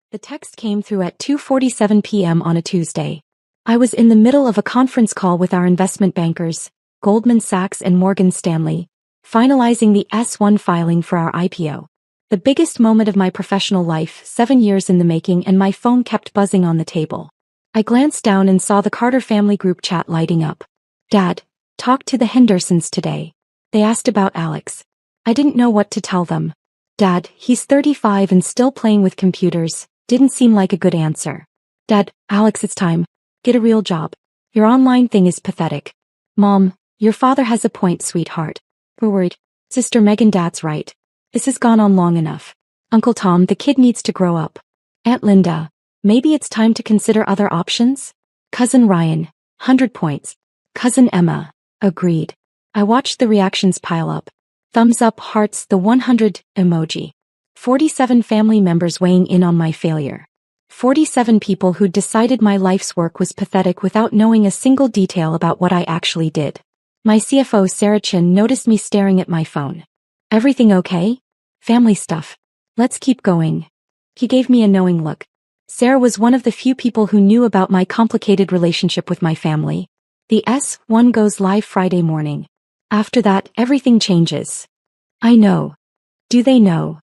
The text came through at 2:47 p.m. on a Tuesday. I was in the middle of a conference call with our investment bankers, Goldman Sachs and Morgan Stanley, finalizing the S-1 filing for our IPO. The biggest moment of my professional life, 7 years in the making, and my phone kept buzzing on the table. I glanced down and saw the Carter family group chat lighting up. "Dad, talked to the Hendersons today. They asked about Alex. I didn't know what to tell them. Dad, he's 35 and still playing with computers. Didn't seem like a good answer. Dad, Alex, it's time. Get a real job. Your online thing is pathetic. Mom, your father has a point, sweetheart. We're worried. Sister Megan, Dad's right. This has gone on long enough. Uncle Tom, the kid needs to grow up. Aunt Linda, maybe it's time to consider other options? Cousin Ryan, 100 points. Cousin Emma, agreed. I watched the reactions pile up. Thumbs up, hearts, the 100 emoji. 47 family members weighing in on my failure. 47 people who decided my life's work was pathetic without knowing a single detail about what I actually did. My CFO Sarah Chin noticed me staring at my phone. "Everything okay?" "Family stuff. Let's keep going." He gave me a knowing look. Sarah was one of the few people who knew about my complicated relationship with my family. The S-1 goes live Friday morning. After that, everything changes. I know. Do they know?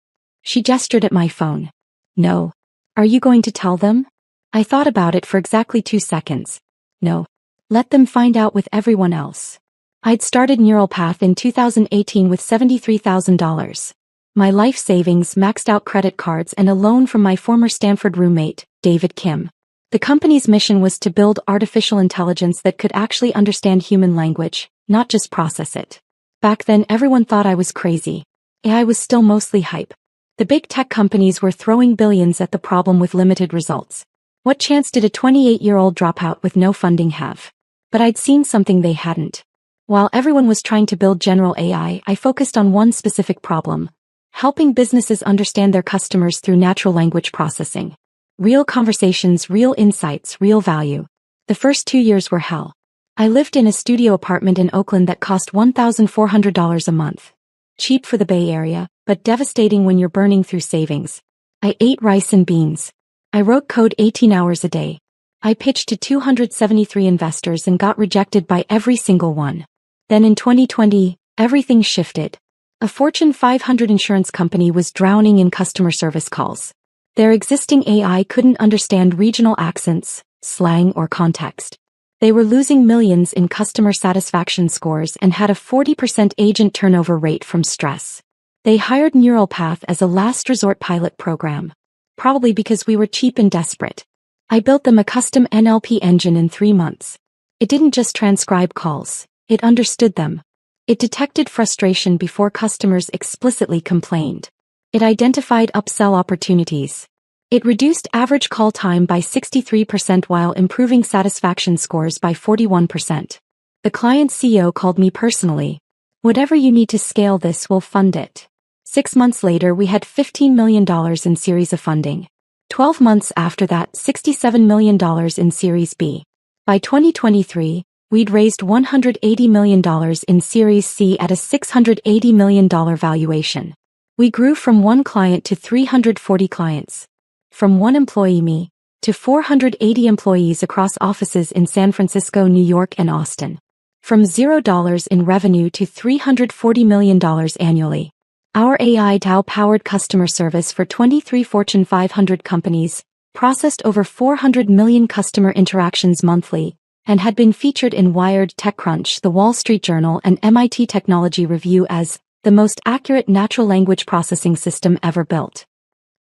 She gestured at my phone. No. Are you going to tell them? I thought about it for exactly 2 seconds. No. Let them find out with everyone else. I'd started Neural Path in 2018 with $73,000. My life savings, maxed out credit cards, and a loan from my former Stanford roommate, David Kim. The company's mission was to build artificial intelligence that could actually understand human language, not just process it. Back then, everyone thought I was crazy. AI was still mostly hype. The big tech companies were throwing billions at the problem with limited results. What chance did a 28-year-old dropout with no funding have? But I'd seen something they hadn't. While everyone was trying to build general AI, I focused on one specific problem: helping businesses understand their customers through natural language processing. Real conversations, real insights, real value. The first 2 years were hell. I lived in a studio apartment in Oakland that cost $1,400 a month. Cheap for the Bay Area, but devastating when you're burning through savings. I ate rice and beans. I wrote code 18 hours a day. I pitched to 273 investors and got rejected by every single one. Then in 2020, everything shifted. A Fortune 500 insurance company was drowning in customer service calls. Their existing AI couldn't understand regional accents, slang, or context. They were losing millions in customer satisfaction scores and had a 40% agent turnover rate from stress. They hired Neural Path as a last resort pilot program. Probably because we were cheap and desperate. I built them a custom NLP engine in 3 months. It didn't just transcribe calls, it understood them. It detected frustration before customers explicitly complained. It identified upsell opportunities. It reduced average call time by 63% while improving satisfaction scores by 41%. The client CEO called me personally. "Whatever you need to scale this, we'll fund it." 6 months later, we had $15 million in Series A funding. 12 months after that, $67 million in Series B. By 2023, we'd raised $180 million in Series C at a $680 million valuation. We grew from 1 client to 340 clients. From 1 employee, me, to 480 employees across offices in San Francisco, New York, and Austin. From $0 in revenue to $340 million annually. Our AI DAO-powered customer service for 23 Fortune 500 companies, processed over 400 million customer interactions monthly, and had been featured in Wired, TechCrunch, The Wall Street Journal, and MIT Technology Review as the most accurate natural language processing system ever built.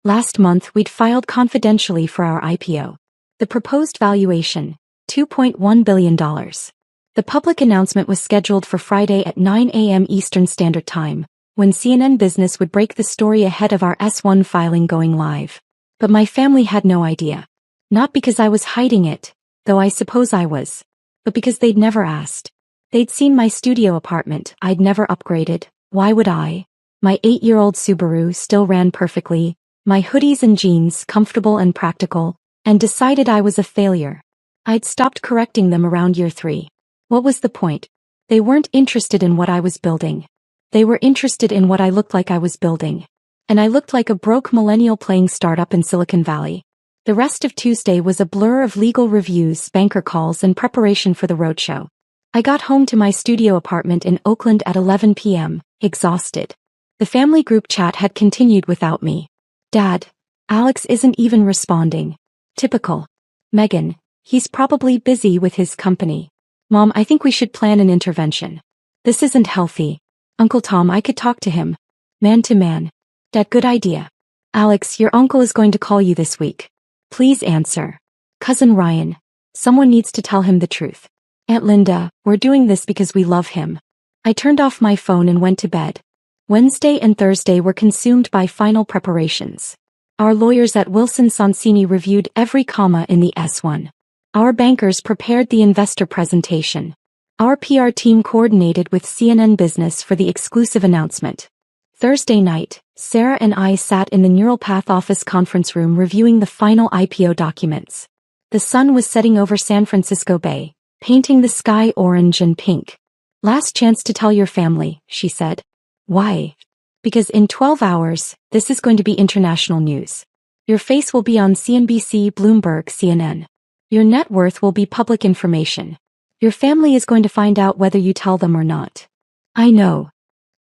Last month, we'd filed confidentially for our IPO. The proposed valuation, $2.1 billion. The public announcement was scheduled for Friday at 9 a.m. Eastern Standard Time, when CNN Business would break the story ahead of our S-1 filing going live. But my family had no idea. Not because I was hiding it, though I suppose I was, but because they'd never asked. They'd seen my studio apartment I'd never upgraded. Why would I? My 8-year-old Subaru still ran perfectly, my hoodies and jeans comfortable and practical, and decided I was a failure. I'd stopped correcting them around year 3. What was the point? They weren't interested in what I was building. They were interested in what I looked like I was building. And I looked like a broke millennial playing startup in Silicon Valley. The rest of Tuesday was a blur of legal reviews, banker calls, and preparation for the roadshow. I got home to my studio apartment in Oakland at 11 p.m., exhausted. The family group chat had continued without me. Dad, Alex isn't even responding. Typical. Megan, he's probably busy with his company. Mom, I think we should plan an intervention. This isn't healthy. Uncle Tom, I could talk to him. Man to man. Dad, good idea. Alex, your uncle is going to call you this week. Please answer. Cousin Ryan. Someone needs to tell him the truth. Aunt Linda, we're doing this because we love him. I turned off my phone and went to bed. Wednesday and Thursday were consumed by final preparations. Our lawyers at Wilson Sonsini reviewed every comma in the S1. Our bankers prepared the investor presentation. Our PR team coordinated with CNN Business for the exclusive announcement. Thursday night, Sarah and I sat in the Neural Path office conference room reviewing the final IPO documents. The sun was setting over San Francisco Bay, painting the sky orange and pink. Last chance to tell your family, she said. Why? Because in 12 hours, this is going to be international news. Your face will be on CNBC, Bloomberg, CNN. Your net worth will be public information. Your family is going to find out whether you tell them or not. I know.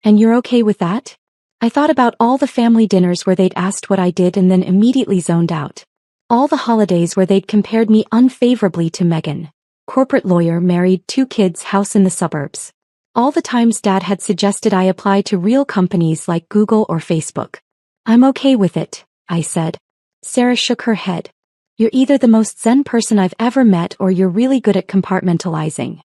And you're okay with that? I thought about all the family dinners where they'd asked what I did and then immediately zoned out. All the holidays where they'd compared me unfavorably to Megan. Corporate lawyer, married, 2 kids, house in the suburbs. All the times Dad had suggested I apply to real companies like Google or Facebook. I'm okay with it, I said. Sarah shook her head. You're either the most zen person I've ever met or you're really good at compartmentalizing.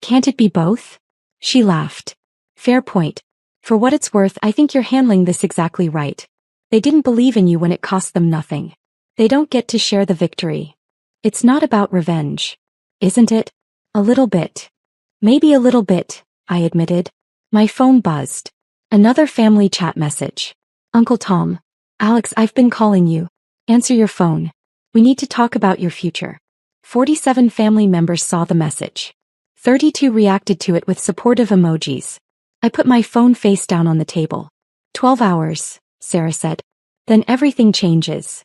Can't it be both? She laughed. Fair point. For what it's worth, I think you're handling this exactly right. They didn't believe in you when it cost them nothing. They don't get to share the victory. It's not about revenge. Isn't it? A little bit. Maybe a little bit, I admitted. My phone buzzed. Another family chat message. Uncle Tom. Alex, I've been calling you. Answer your phone. We need to talk about your future. 47 family members saw the message. 32 reacted to it with supportive emojis. I put my phone face down on the table. 12 hours, Sarah said. Then everything changes.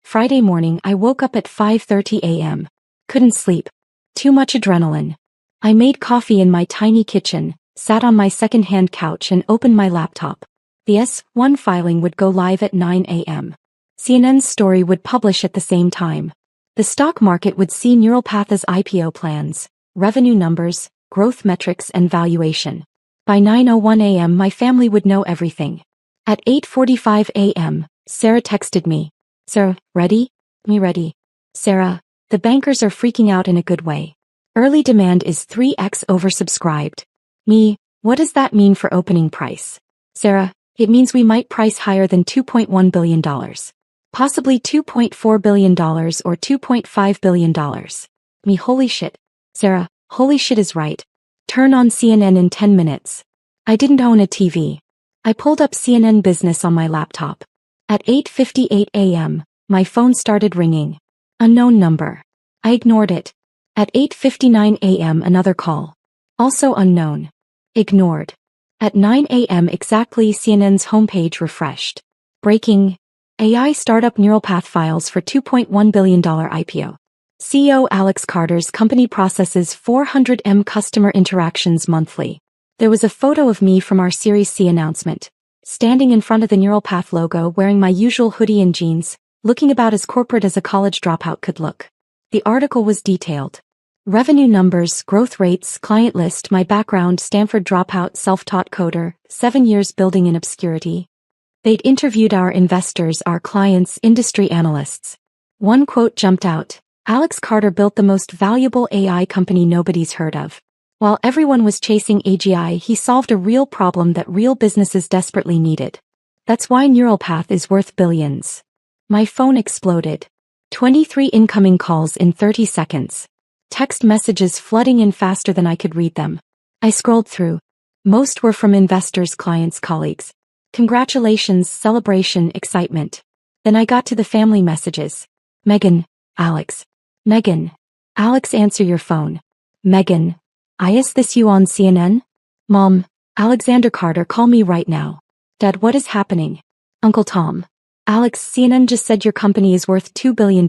Friday morning, I woke up at 5:30 a.m. Couldn't sleep. Too much adrenaline. I made coffee in my tiny kitchen, sat on my second-hand couch and opened my laptop. The S1 filing would go live at 9 a.m. CNN's story would publish at the same time. The stock market would see Neural Path's IPO plans, revenue numbers, growth metrics and valuation. By 9:01 a.m. my family would know everything. At 8:45 a.m., Sarah texted me. Sarah, ready? Me ready. Sarah, the bankers are freaking out in a good way. Early demand is 3x oversubscribed. Me, what does that mean for opening price? Sarah, it means we might price higher than $2.1 billion. Possibly $2.4 billion or $2.5 billion. Me, holy shit. Sarah, holy shit is right. Turn on CNN in 10 minutes. I didn't own a TV. I pulled up CNN Business on my laptop. At 8:58 a.m., my phone started ringing. Unknown number. I ignored it. At 8:59 a.m. another call. Also unknown. Ignored. At 9 a.m. exactly CNN's homepage refreshed. Breaking. AI startup Neural Path files for $2.1 billion IPO. CEO Alex Carter's company processes 400M customer interactions monthly. There was a photo of me from our Series C announcement, standing in front of the Neural Path logo wearing my usual hoodie and jeans, looking about as corporate as a college dropout could look. The article was detailed. Revenue numbers, growth rates, client list, my background, Stanford dropout, self-taught coder, 7 years building in obscurity. They'd interviewed our investors, our clients, industry analysts. One quote jumped out. Alex Carter built the most valuable AI company nobody's heard of. While everyone was chasing AGI, he solved a real problem that real businesses desperately needed. That's why Neural Path is worth billions. My phone exploded. 23 incoming calls in 30 seconds. Text messages flooding in faster than I could read them. I scrolled through. Most were from investors, clients, colleagues. Congratulations, celebration, excitement. Then I got to the family messages. Megan, Alex. Megan. Alex, answer your phone. Megan. Is this you on CNN? Mom. Alexander Carter, call me right now. Dad, what is happening? Uncle Tom. Alex, CNN just said your company is worth $2 billion.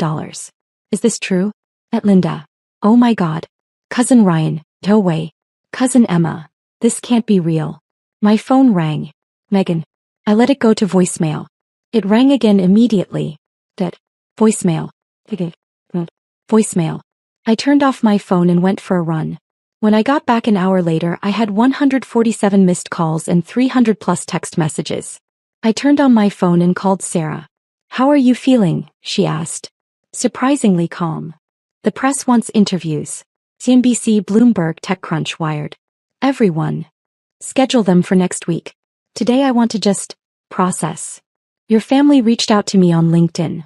Is this true? At Linda. Oh my God. Cousin Ryan, no way. Cousin Emma. This can't be real. My phone rang. Megan. I let it go to voicemail. It rang again immediately. That. Voicemail. Voicemail. I turned off my phone and went for a run. When I got back an hour later, I had 147 missed calls and 300 plus text messages. I turned on my phone and called Sarah. How are you feeling? She asked. Surprisingly calm. The press wants interviews. CNBC, Bloomberg, TechCrunch, Wired. Everyone. Schedule them for next week. Today I want to just process. Your family reached out to me on LinkedIn.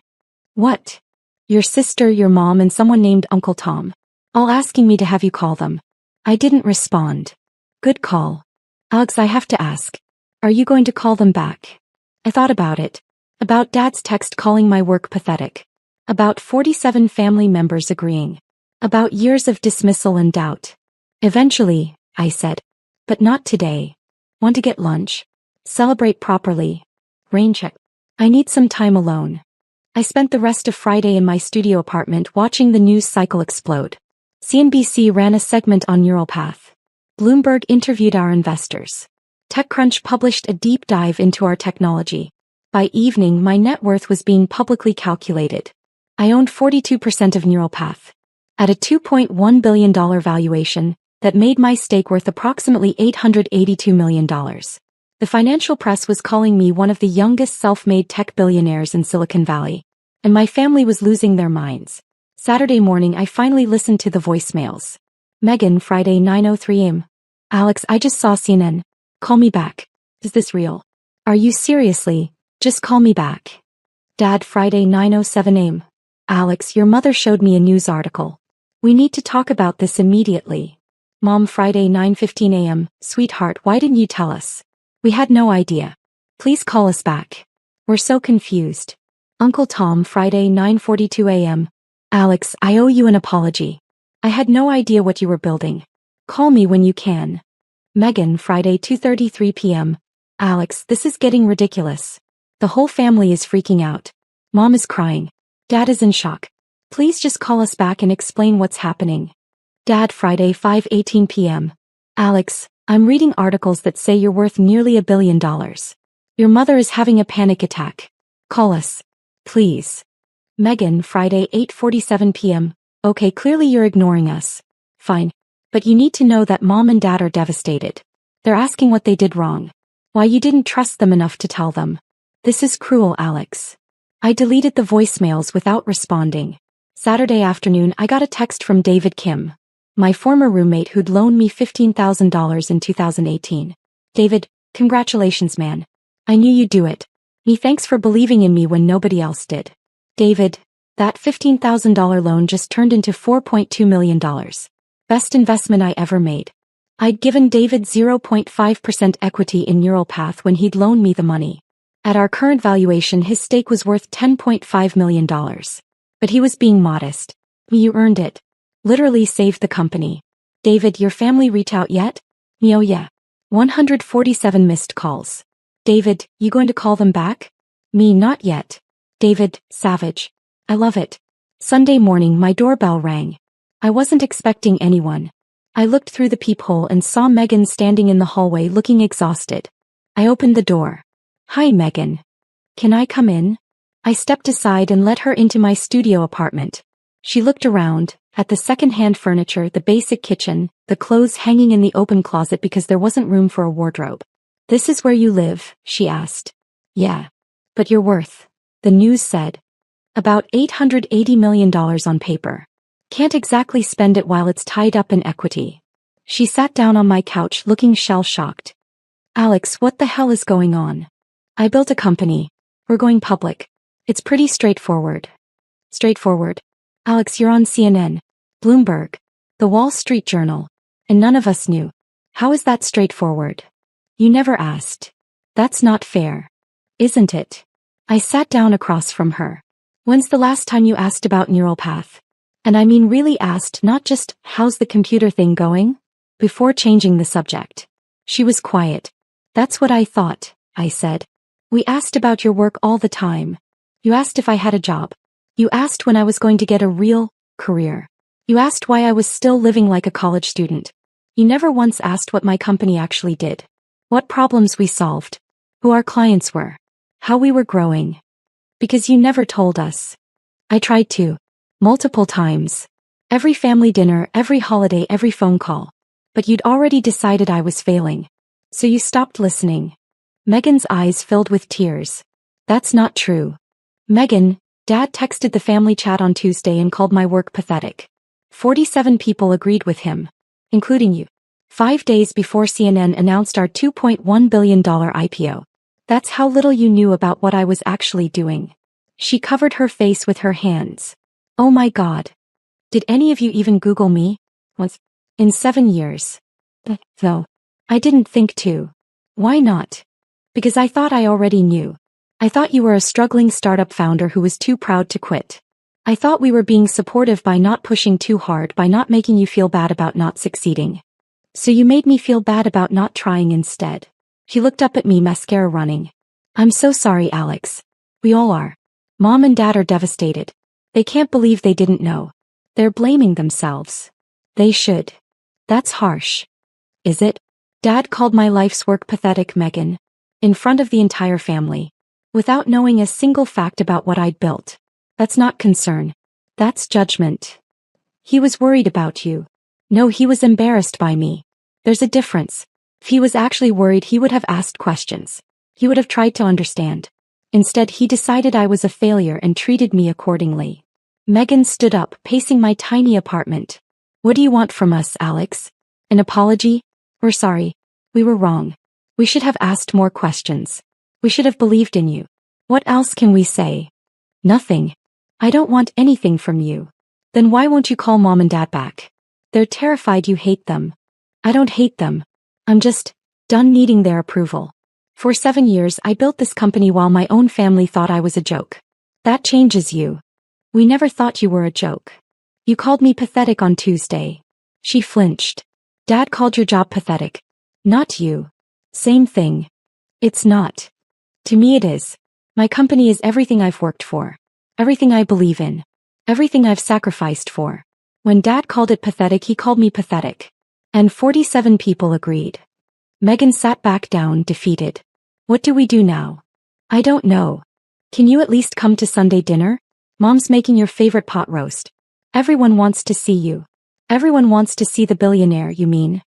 What? Your sister, your mom, and someone named Uncle Tom. All asking me to have you call them. I didn't respond. Good call. Alex, I have to ask. Are you going to call them back? I thought about it. About Dad's text calling my work pathetic. About 47 family members agreeing. About years of dismissal and doubt. Eventually, I said. But not today. Want to get lunch? Celebrate properly. Rain check. I need some time alone. I spent the rest of Friday in my studio apartment watching the news cycle explode. CNBC ran a segment on neural path. Bloomberg interviewed our investors. TechCrunch published a deep dive into our technology. By evening, my net worth was being publicly calculated. I owned 42% of neural path. At a $2.1 billion valuation, that made my stake worth approximately $882 million. The financial press was calling me one of the youngest self-made tech billionaires in Silicon Valley. And my family was losing their minds. Saturday morning I finally listened to the voicemails. Megan, Friday 9:03 a.m. Alex, I just saw CNN. Call me back. Is this real? Are you seriously? Just call me back. Dad, Friday 9:07 a.m. Alex, your mother showed me a news article. We need to talk about this immediately. Mom, Friday 9:15 a.m. Sweetheart, why didn't you tell us? We had no idea. Please call us back. We're so confused. Uncle Tom, Friday 9:42 a.m. Alex, I owe you an apology. I had no idea what you were building. Call me when you can. Megan, Friday 2:33 p.m. Alex, this is getting ridiculous. The whole family is freaking out. Mom is crying. Dad is in shock. Please just call us back and explain what's happening. Dad, Friday 5:18 p.m. Alex, I'm reading articles that say you're worth nearly $1 billion. Your mother is having a panic attack. Call us. Please. Megan, Friday 8:47 p.m. Okay, clearly you're ignoring us. Fine. But you need to know that Mom and Dad are devastated. They're asking what they did wrong. Why you didn't trust them enough to tell them. This is cruel, Alex. I deleted the voicemails without responding. Saturday afternoon I got a text from David Kim, my former roommate who'd loaned me $15,000 in 2018. David, congratulations, man. I knew you'd do it. Thanks for believing in me when nobody else did. David, that $15,000 loan just turned into $4.2 million. Best investment I ever made. I'd given David 0.5% equity in Neural Path when he'd loaned me the money. At our current valuation, his stake was worth $10.5 million. But he was being modest. You earned it. Literally saved the company. David, your family reach out yet? Oh yeah. 147 missed calls. David, you going to call them back? Me, not yet. David, savage. I love it. Sunday morning my doorbell rang. I wasn't expecting anyone. I looked through the peephole and saw Megan standing in the hallway looking exhausted. I opened the door. Hi, Megan. Can I come in? I stepped aside and let her into my studio apartment. She looked around, at the second-hand furniture, the basic kitchen, the clothes hanging in the open closet because there wasn't room for a wardrobe. This is where you live? She asked. Yeah. But you're worth, the news said, about $880 million on paper. Can't exactly spend it while it's tied up in equity. She sat down on my couch looking shell-shocked. Alex, what the hell is going on? I built a company. We're going public. It's pretty straightforward. Straightforward. Alex, you're on CNN, Bloomberg, The Wall Street Journal, and none of us knew. How is that straightforward? You never asked. That's not fair. Isn't it? I sat down across from her. When's the last time you asked about Neural Path? And I mean really asked, not just, how's the computer thing going? Before changing the subject. She was quiet. That's what I thought, I said. We asked about your work all the time. You asked if I had a job. You asked when I was going to get a real career. You asked why I was still living like a college student. You never once asked what my company actually did. What problems we solved. Who our clients were. How we were growing. Because you never told us. I tried to. Multiple times. Every family dinner, every holiday, every phone call. But you'd already decided I was failing. So you stopped listening. Megan's eyes filled with tears. That's not true. Megan, Dad texted the family chat on Tuesday and called my work pathetic. 47 people agreed with him. Including you. 5 days before CNN announced our $2.1 billion IPO. That's how little you knew about what I was actually doing. She covered her face with her hands. Oh my God. Did any of you even Google me? Once. In 7 years. Though. I didn't think to. Why not? Because I thought I already knew. I thought you were a struggling startup founder who was too proud to quit. I thought we were being supportive by not pushing too hard, by not making you feel bad about not succeeding. So you made me feel bad about not trying instead. He looked up at me, mascara running. I'm so sorry, Alex. We all are. Mom and Dad are devastated. They can't believe they didn't know. They're blaming themselves. They should. That's harsh. Is it? Dad called my life's work pathetic, Megan. In front of the entire family. Without knowing a single fact about what I'd built. That's not concern. That's judgment. He was worried about you. No, he was embarrassed by me. There's a difference. If he was actually worried, he would have asked questions. He would have tried to understand. Instead, he decided I was a failure and treated me accordingly. Megan stood up, pacing my tiny apartment. What do you want from us, Alex? An apology? We're sorry. We were wrong. We should have asked more questions. We should have believed in you. What else can we say? Nothing. I don't want anything from you. Then why won't you call Mom and Dad back? They're terrified you hate them. I don't hate them. I'm just done needing their approval. For 7 years I built this company while my own family thought I was a joke. That changes you. We never thought you were a joke. You called me pathetic on Tuesday. She flinched. Dad called your job pathetic. Not you. Same thing. It's not. To me it is. My company is everything I've worked for. Everything I believe in. Everything I've sacrificed for. When Dad called it pathetic, he called me pathetic. And 47 people agreed. Megan sat back down, defeated. What do we do now? I don't know. Can you at least come to Sunday dinner? Mom's making your favorite pot roast. Everyone wants to see you. Everyone wants to see the billionaire, you mean?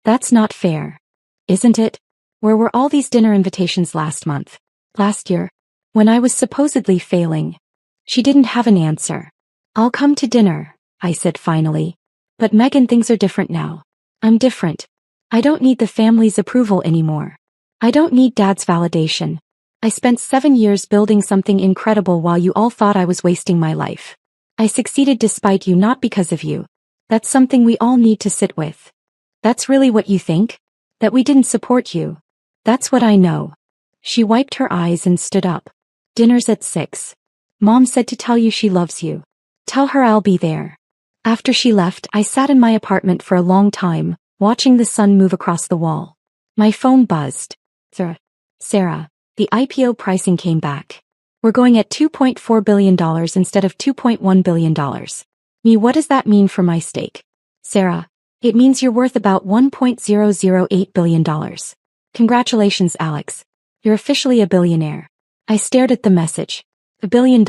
That's not fair. Isn't it? Where were all these dinner invitations last month? Last year? When I was supposedly failing. She didn't have an answer. I'll come to dinner, I said finally. But Megan, things are different now. I'm different. I don't need the family's approval anymore. I don't need Dad's validation. I spent 7 years building something incredible while you all thought I was wasting my life. I succeeded despite you, not because of you. That's something we all need to sit with. That's really what you think? That we didn't support you? That's what I know. She wiped her eyes and stood up. Dinner's at 6. Mom said to tell you she loves you. Tell her I'll be there. After she left, I sat in my apartment for a long time, watching the sun move across the wall. My phone buzzed. Sarah, the IPO pricing came back. We're going at $2.4 billion instead of $2.1 billion. Me, what does that mean for my stake? Sarah, it means you're worth about $1.008 billion. Congratulations, Alex. You're officially a billionaire. I stared at the message. $1 billion.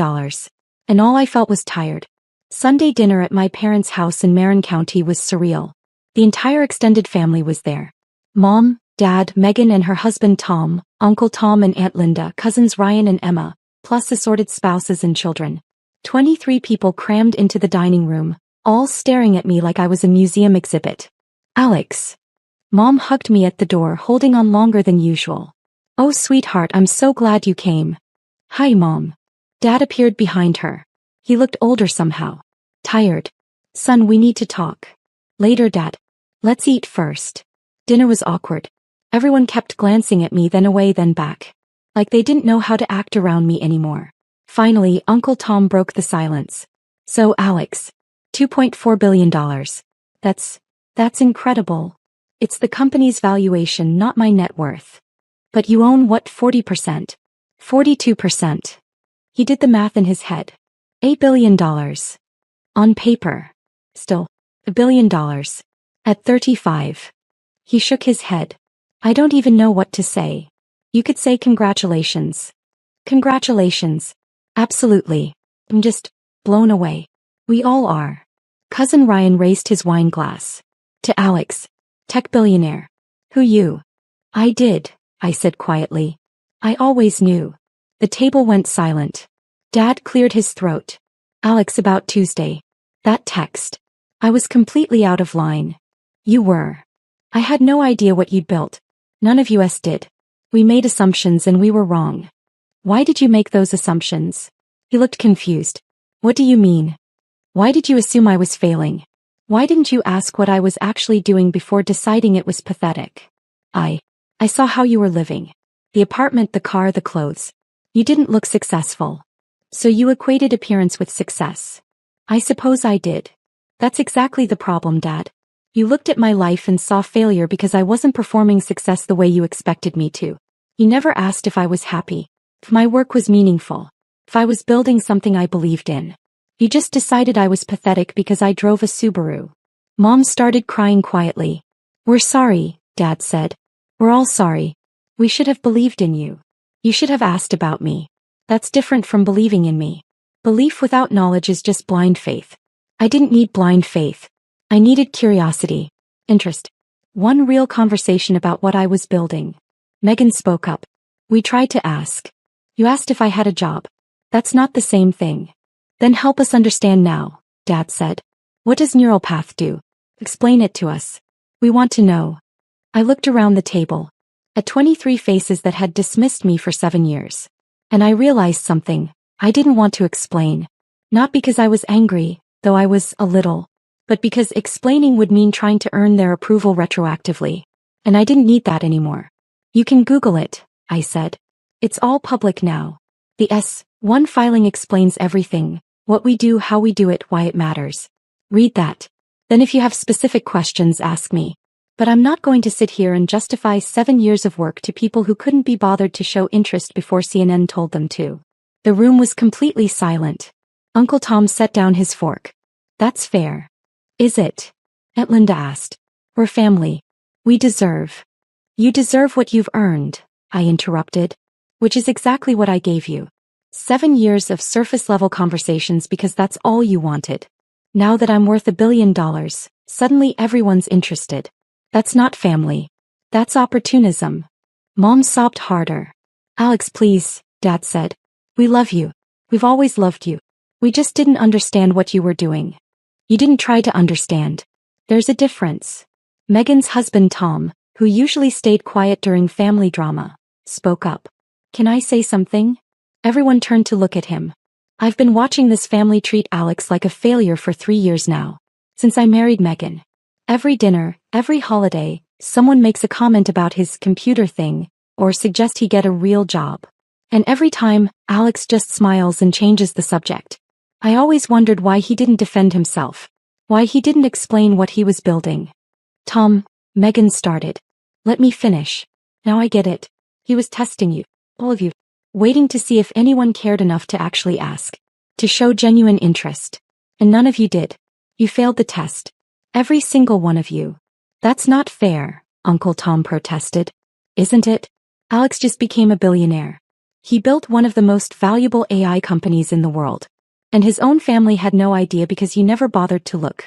And all I felt was tired. Sunday dinner at my parents' house in Marin County was surreal. The entire extended family was there. Mom, Dad, Megan and her husband Tom, Uncle Tom and Aunt Linda, cousins Ryan and Emma, plus assorted spouses and children. 23 people crammed into the dining room, all staring at me like I was a museum exhibit. Alex. Mom hugged me at the door, holding on longer than usual. Oh, sweetheart, I'm so glad you came. Hi, Mom. Dad appeared behind her. He looked older somehow. Tired. Son, we need to talk. Later, Dad. Let's eat first. Dinner was awkward. Everyone kept glancing at me, then away, then back. Like they didn't know how to act around me anymore. Finally, Uncle Tom broke the silence. So, Alex. $2.4 billion. That's incredible. It's the company's valuation, not my net worth. But you own what, 40%? 42%. He did the math in his head. $8 billion. On paper. Still, $1 billion. At 35. He shook his head. I don't even know what to say. You could say congratulations. Congratulations. Absolutely. I'm just blown away. We all are. Cousin Ryan raised his wine glass. To Alex. Tech billionaire. Who you? I did, I said quietly. I always knew. The table went silent. Dad cleared his throat. Alex, about Tuesday. That text. I was completely out of line. You were. I had no idea what you'd built. None of us did. We made assumptions and we were wrong. Why did you make those assumptions? He looked confused. What do you mean? Why did you assume I was failing? Why didn't you ask what I was actually doing before deciding it was pathetic? I saw how you were living. The apartment, the car, the clothes. You didn't look successful. So you equated appearance with success. I suppose I did. That's exactly the problem, Dad. You looked at my life and saw failure because I wasn't performing success the way you expected me to. You never asked if I was happy, if my work was meaningful, if I was building something I believed in. You just decided I was pathetic because I drove a Subaru. Mom started crying quietly. We're sorry, Dad said. We're all sorry. We should have believed in you. You should have asked about me. That's different from believing in me. Belief without knowledge is just blind faith. I didn't need blind faith. I needed curiosity, interest. One real conversation about what I was building. Megan spoke up. We tried to ask. You asked if I had a job. That's not the same thing. Then help us understand now, Dad said. What does neural path do? Explain it to us. We want to know. I looked around the table. At 23 faces that had dismissed me for 7 years. And I realized something. I didn't want to explain. Not because I was angry, though I was a little. But because explaining would mean trying to earn their approval retroactively. And I didn't need that anymore. You can Google it, I said. It's all public now. The S1 filing explains everything, what we do, how we do it, why it matters. Read that. Then if you have specific questions, ask me. But I'm not going to sit here and justify 7 years of work to people who couldn't be bothered to show interest before CNN told them to. The room was completely silent. Uncle Tom set down his fork. That's fair. Is it? Aunt Linda asked. We're family. We deserve. You deserve what you've earned, I interrupted. Which is exactly what I gave you. 7 years of surface-level conversations because that's all you wanted. Now that I'm worth $1 billion, suddenly everyone's interested. That's not family. That's opportunism. Mom sobbed harder. Alex, please, Dad said. We love you. We've always loved you. We just didn't understand what you were doing. You didn't try to understand. There's a difference. Megan's husband Tom, who usually stayed quiet during family drama, spoke up. Can I say something? Everyone turned to look at him. I've been watching this family treat Alex like a failure for 3 years now. Since I married Megan. Every dinner, every holiday, someone makes a comment about his computer thing, or suggest he get a real job. And every time, Alex just smiles and changes the subject. I always wondered why he didn't defend himself. Why he didn't explain what he was building. Tom, Megan started. Let me finish. Now I get it. He was testing you, all of you, waiting to see if anyone cared enough to actually ask. To show genuine interest. And none of you did. You failed the test. Every single one of you. That's not fair, Uncle Tom protested. Isn't it? Alex just became a billionaire. He built one of the most valuable AI companies in the world. And his own family had no idea because you never bothered to look.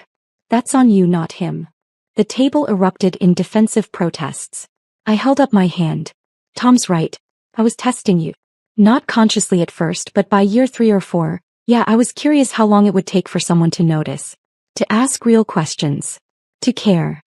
That's on you, not him. The table erupted in defensive protests. I held up my hand. Tom's right. I was testing you. Not consciously at first, but by year 3 or 4, yeah, I was curious how long it would take for someone to notice. To ask real questions. To care.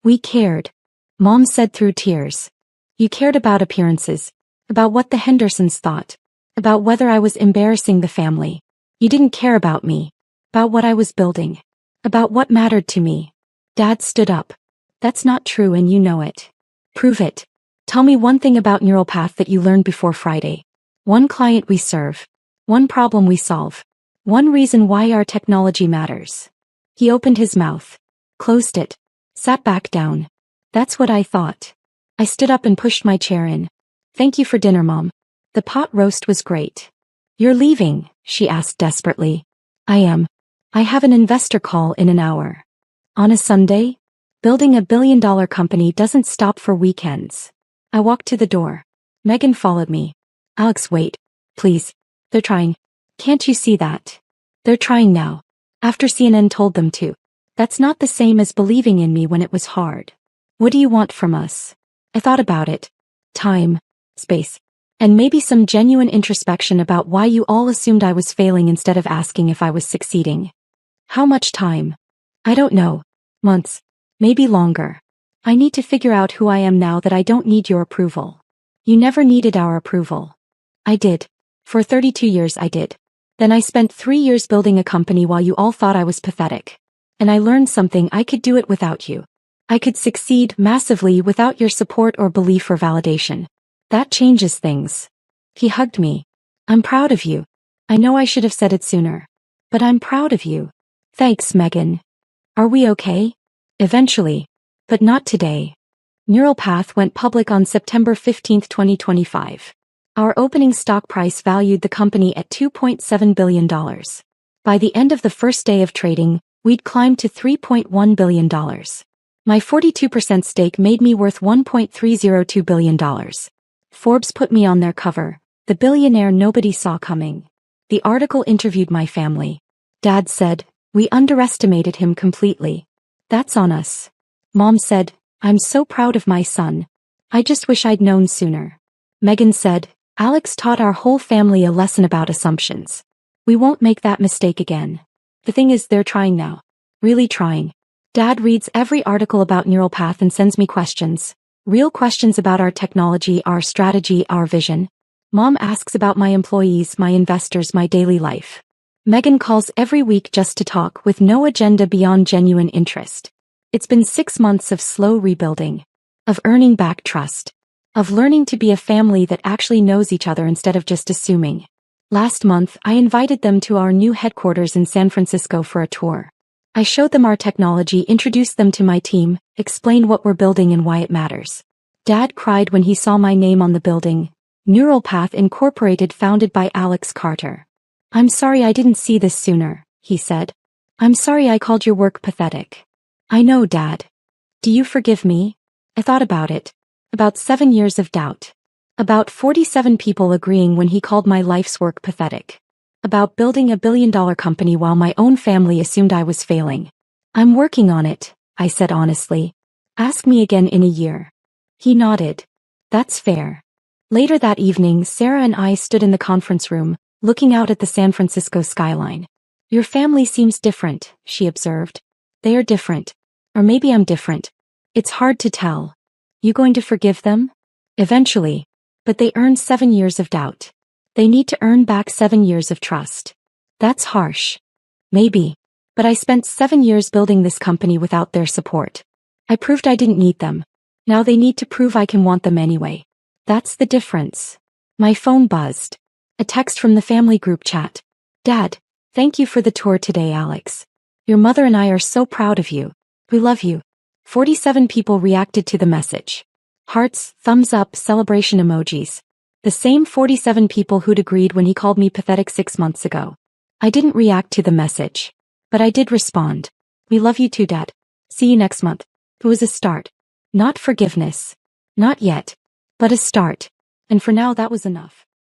We cared. Mom said through tears. You cared about appearances. About what the Hendersons thought. About whether I was embarrassing the family. You didn't care about me. About what I was building. About what mattered to me. Dad stood up. That's not true and you know it. Prove it. Tell me one thing about neural path that you learned before Friday. One client we serve. One problem we solve. One reason why our technology matters. He opened his mouth. Closed it. Sat back down. That's what I thought. I stood up and pushed my chair in. Thank you for dinner, Mom. The pot roast was great. You're leaving? She asked desperately. I am. I have an investor call in an hour. On a Sunday? Building a billion-dollar company doesn't stop for weekends. I walked to the door. Megan followed me. Alex, wait. Please. They're trying. Can't you see that? They're trying now. After CNN told them to. That's not the same as believing in me when it was hard. What do you want from us? I thought about it. Time. Space. And maybe some genuine introspection about why you all assumed I was failing instead of asking if I was succeeding. How much time? I don't know. Months. Maybe longer. I need to figure out who I am now that I don't need your approval. You never needed our approval. I did. For 32 years I did. Then I spent 3 years building a company while you all thought I was pathetic. And I learned something: I could do it without you. I could succeed massively without your support or belief or validation. That changes things. He hugged me. I'm proud of you. I know I should have said it sooner. But I'm proud of you. Thanks, Megan. Are we okay? Eventually. But not today. Neural Path went public on September 15, 2025. Our opening stock price valued the company at $2.7 billion. By the end of the first day of trading, we'd climbed to $3.1 billion. My 42% stake made me worth $1.302 billion. Forbes put me on their cover, the billionaire nobody saw coming. The article interviewed my family. Dad said, we underestimated him completely. That's on us. Mom said, I'm so proud of my son. I just wish I'd known sooner. Megan said, Alex taught our whole family a lesson about assumptions. We won't make that mistake again. The thing is, they're trying now. Really trying. Dad reads every article about Neural Path and sends me questions. Real questions about our technology, our strategy, our vision. Mom asks about my employees, my investors, my daily life. Megan calls every week just to talk, with no agenda beyond genuine interest. It's been 6 months of slow rebuilding. Of earning back trust. Of learning to be a family that actually knows each other instead of just assuming. Last month, I invited them to our new headquarters in San Francisco for a tour. I showed them our technology, introduced them to my team, explained what we're building and why it matters. Dad cried when he saw my name on the building. Neural Path Incorporated, founded by Alex Carter. I'm sorry I didn't see this sooner, he said. I'm sorry I called your work pathetic. I know, Dad. Do you forgive me? I thought about it. About 7 years of doubt. About 47 people agreeing when he called my life's work pathetic. About building a billion-dollar company while my own family assumed I was failing. I'm working on it, I said honestly. Ask me again in a year. He nodded. That's fair. Later that evening, Sarah and I stood in the conference room, looking out at the San Francisco skyline. Your family seems different, she observed. They are different. Or maybe I'm different. It's hard to tell. You going to forgive them? Eventually. But they earned 7 years of doubt. They need to earn back 7 years of trust. That's harsh. Maybe. But I spent 7 years building this company without their support. I proved I didn't need them. Now they need to prove I can want them anyway. That's the difference. My phone buzzed. A text from the family group chat. Dad, thank you for the tour today, Alex. Your mother and I are so proud of you. We love you. 47 people reacted to the message. Hearts, thumbs up, celebration emojis. The same 47 people who'd agreed when he called me pathetic 6 months ago. I didn't react to the message. But I did respond. We love you too, Dad. See you next month. It was a start. Not forgiveness. Not yet. But a start. And for now that was enough.